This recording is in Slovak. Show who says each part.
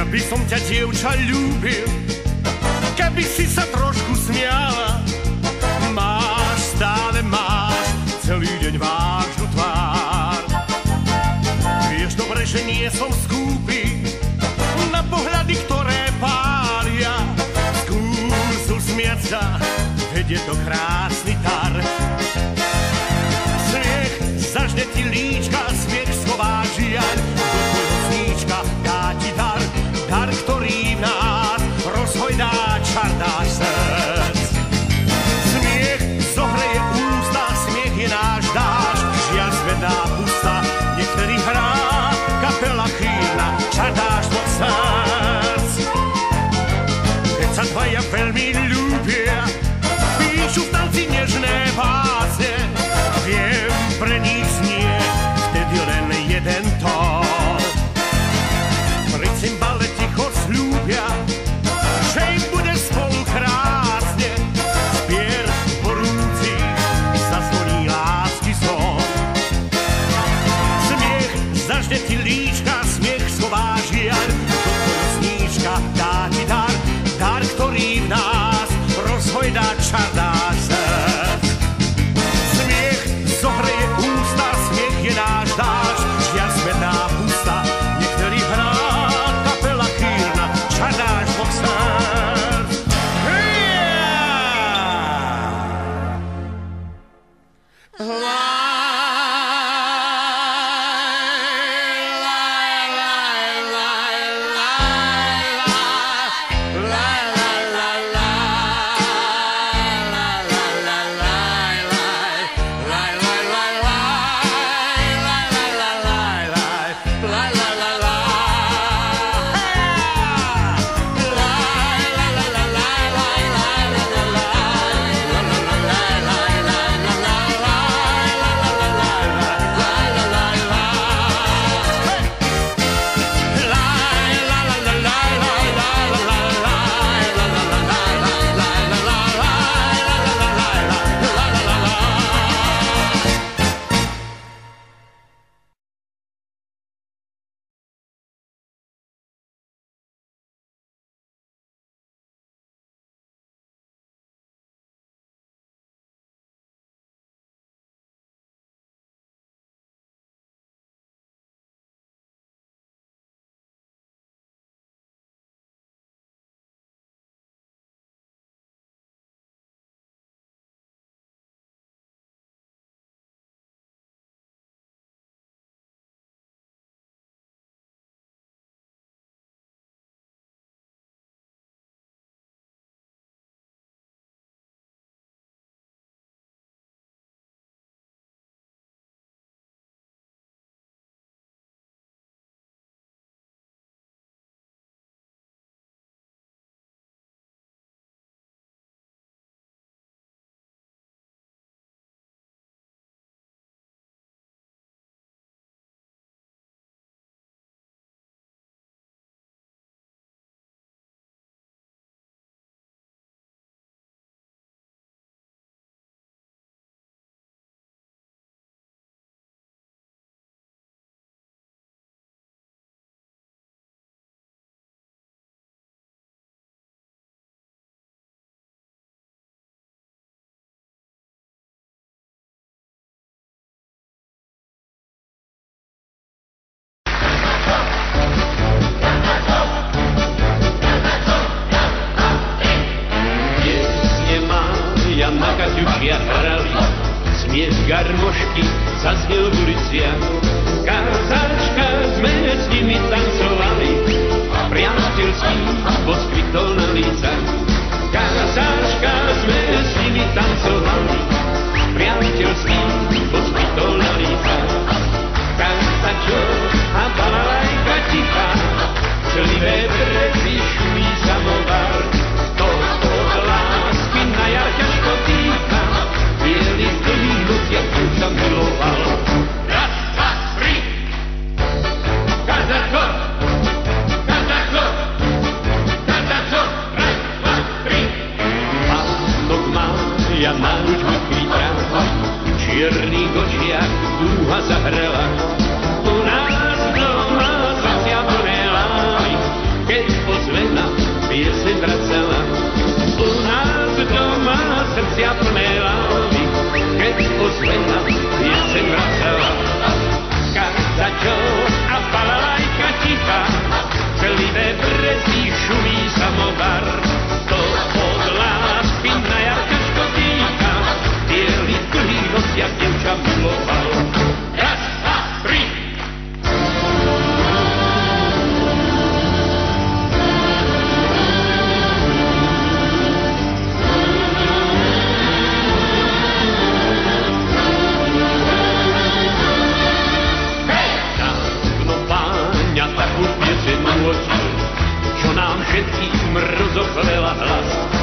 Speaker 1: by som ťa, dievča, ľúbil, keby si sa trošku smiala. Stále máš celý deň vážnu tvár. Vieš dobre, že nie som skúpy na pohľady, ktoré pália. Skús usmiať sa, veď je to krásny dar. Smiech zažne ti líčka, smiech schová žiaľ. Do tvojho sníčka dá ti dar, dar, ktorý v nás rozhojdá čar náš srdc. Zohreje ústa, smiech je náš dáš, žiaľ zvedá pusta, niektorý hrá, kapela chýrna, čar dáš do srdc. Keď sa dvaja veľmi ľúbia, píšu v tanci nežné básne, viem, pre nich znie vtedy len jeden tón. Pri cymbale ticho sľúbia, že im bude spolu krásne, spier horúci zazvoní lásky zvon. Smiech zažne ti líčka, smiech schová žiaľ, do tvojho sníčka dá ti dar, dar, ktorý v nás rozhojdá čar náš srdc. Smiech zohreje ústa, smiech je náš dáš, žiaľ zvedá pusta, niektorý hrá, kapela chýrna, čar náš dvoch srdc.
Speaker 2: Smiech garmošky zaznel v uliciach, kázačka sme s nimi tancovali, priateľský poskvitol na lícach. Kázačka sme s nimi tancovali, priateľský poskvitol na lícach. Kantačo a balalajka tichá, člivé brezy šumí samovar, to od lásky na jar ťažko dýcha. Bielý dlhý ľud, jak už sa miloval. Raz, dva, tri! Kazačko! Kazačko! srdcia plné lávy, keď ozvena jeseň vracala. Kazačo a balalajka tichá, celivé brezí šumí samovar. To od lásky na jarkačko týka, bielý dlhý nosiak dievča miloval. Raz, dva, tri! Takú pieseň uložil, čo nám všetkým rozochvela hlas.